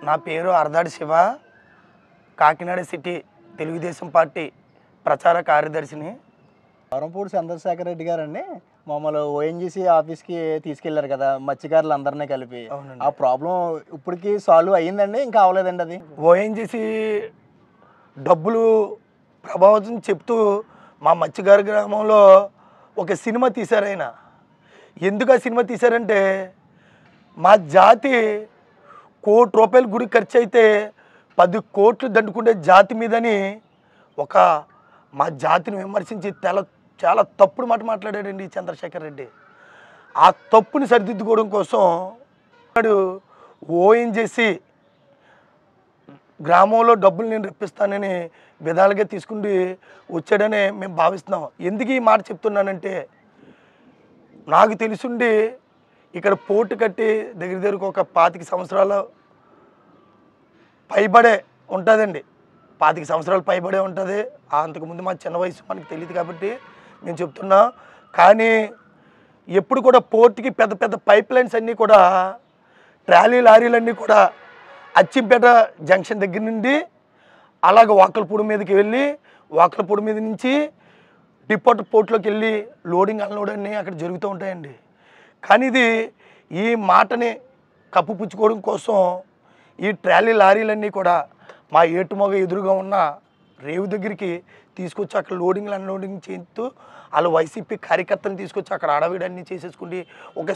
నా పేరు అరదాడి Shiva, Kakinada city Telugu Desam party ప్రచార కార్యదర్శిని. వరంపూడి చంద్రశేఖర్ రెడ్డి గారండి మమ్మల్ని ఓఎన్జీసీ ఆఫీస్కి తీసుకెళ్లారు కదా, మత్స్యకారులు అందరినీ కలిపి. ఆ ప్రాబ్లం ఇప్పటికి సాల్వ్ అయ్యిందండి, ఇంకా అవ్వలేదండి? అది ఓఎన్జీసీ డబ్బులు ప్రభావితం చెప్తూ మా మత్స్యకారు గ్రామంలో ఒక సినిమా తీశారు. ఆయన ఎందుకు ఆ సినిమా తీశారంటే, మా జాతి ₹1 కోటి గుడి ఖర్చు అయితే 10 కోట్లు దండుకునే జాతి మీదని ఒక మా జాతిని విమర్శించి చాలా తప్పుడు మాట మాట్లాడాడండి చంద్రశేఖర్ రెడ్డి. ఆ తప్పుని సరిదిద్దుకోవడం కోసం ఓఎన్జీసీ గ్రామంలో డబ్బులు నేను రప్పిస్తానని విధాలుగా తీసుకుంటూ వచ్చాడని మేము భావిస్తున్నాం. ఎందుకు ఈ మాట చెప్తున్నానంటే, నాకు తెలుసుండి ఇక్కడ పోర్టు కట్టి దగ్గరకు ఒక 25 సంవత్సరాలు పైబడే ఉంటుందండి. 25 సంవత్సరాలు పైబడే ఉంటుంది. అంతకుముందు మా చిన్న వయసు మనకు తెలియదు కాబట్టి మేము చెప్తున్నాం. కానీ ఎప్పుడు కూడా పోర్టుకి పెద్ద పెద్ద పైప్ లైన్స్ అన్నీ కూడా, ట్రాలీ లారీలన్నీ కూడా అచ్చింపేట జంక్షన్ దగ్గర నుండి అలాగ వాకలపూడి మీదకి వెళ్ళి, వాకలపూడి మీద నుంచి డిపోట్ పోర్ట్లోకి వెళ్ళి లోడింగ్ అన్లోడ్ అన్నీ అక్కడ జరుగుతూ ఉంటాయండి. కానీ ఇది ఈ మాటని కప్పుపుచ్చుకోవడం కోసం ఈ ట్రాలీ లారీలన్నీ కూడా మా ఏటుమొగ ఎదురుగా ఉన్న రేవు దగ్గరికి తీసుకొచ్చి అక్కడ లోడింగ్లు అన్లోడింగ్ చేస్తూ వాళ్ళు వైసీపీ కార్యకర్తలను తీసుకొచ్చి అక్కడ అడవిడన్నీ చేసేసుకుంటే ఒక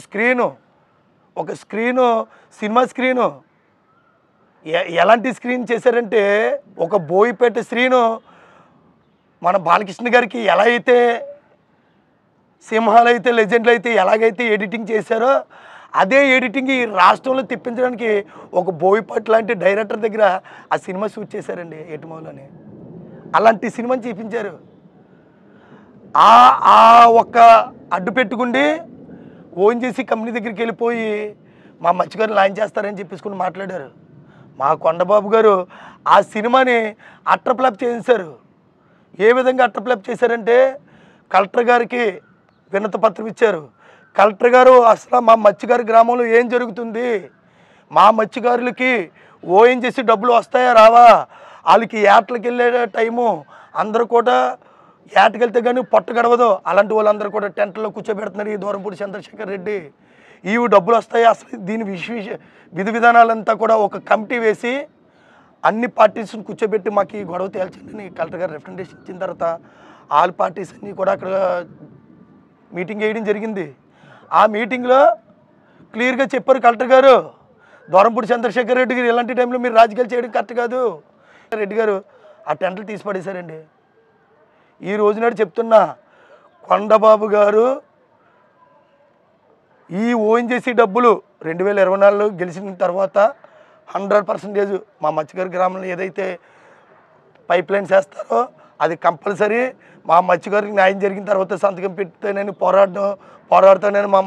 స్క్రీను సినిమా స్క్రీను ఎలాంటి స్క్రీన్ చేశారంటే, ఒక బోయిపేట స్క్రీను మన బాలకృష్ణ గారికి ఎలా అయితే సింహాలు అయితే లెజెండ్లు అయితే ఎలాగైతే ఎడిటింగ్ చేశారో అదే ఎడిటింగ్ ఈ రాష్ట్రంలో తెప్పించడానికి ఒక బోయిపేట లాంటి డైరెక్టర్ దగ్గర ఆ సినిమా షూట్ చేశారండి ఏటుమూలని. అలాంటి సినిమాని చూపించారు. ఆ ఒక్క అడ్డు పెట్టుకుండి ఓఎన్జీసీ కంపెనీ దగ్గరికి వెళ్ళిపోయి మా మత్స్యకారులు లాంచ్ చేస్తారని చెప్పేసుకుని మాట్లాడారు. మా కొండబాబు గారు ఆ సినిమాని అట్రప్లాప్ చేశారు. ఏ విధంగా అట్రప్లాప్ చేశారంటే, కలెక్టర్ గారికి వినతి పత్రం ఇచ్చారు. కలెక్టర్ గారు అసలు మా మత్స్యకారు గ్రామంలో ఏం జరుగుతుంది, మా మత్స్యకారులకి ఓఎన్జీసీ డబ్బులు వస్తాయా రావా, వాళ్ళకి ఏటలకు వెళ్ళే టైము అందరూ కూడా ఏటకెళ్తే కానీ పొట్ట గడవదు, అలాంటి వాళ్ళందరూ కూడా టెంట్లో కూర్చోబెడుతున్నారు ఈ దూరంపూడి చంద్రశేఖర్ రెడ్డి. ఇవి డబ్బులు వస్తాయి అసలు దీని విధి విధానాలంతా కూడా ఒక కమిటీ వేసి అన్ని పార్టీస్ని కూర్చోబెట్టి మాకు ఈ గొడవ తేల్చండి కలెక్టర్ గారు రిప్రజెంటేషన్ ఇచ్చిన తర్వాత ఆల్ పార్టీస్ అన్నీ కూడా అక్కడ మీటింగ్ వేయడం జరిగింది. ఆ మీటింగ్లో క్లియర్గా చెప్పారు కలెక్టర్ గారు, దూరంపూడి చంద్రశేఖర్ రెడ్డి గారు ఇలాంటి టైంలో మీరు రాజకీయాలు చేయడం కరెక్ట్ కాదు. రెడ్డి గారు ఆ టెంట్లు తీసి పడేశారండి. ఈ రోజునాడు చెప్తున్నా, కొండబాబు గారు ఈ ఓఎన్జీసీ డబ్బులు 2024 గెలిచిన తర్వాత 100% మా మత్స్యకారు గ్రామంలో ఏదైతే పైప్ లైన్స్ వేస్తారో అది కంపల్సరీ మా మత్స్యకారులకు న్యాయం జరిగిన తర్వాత సంతకం పెడితేనని పోరాడుతానని మా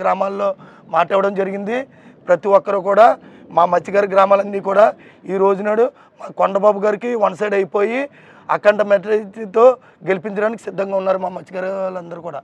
గ్రామాల్లో మాట్లాడడం జరిగింది. ప్రతి ఒక్కరు కూడా మా మత్స్యకారు గ్రామాలన్నీ కూడా ఈ రోజునాడు మా కొండబాబు గారికి వన్ సైడ్ అయిపోయి అఖండ మెజారిటీతో గెలిపించడానికి సిద్ధంగా ఉన్నారు మా మత్స్యకారులందరూ కూడా.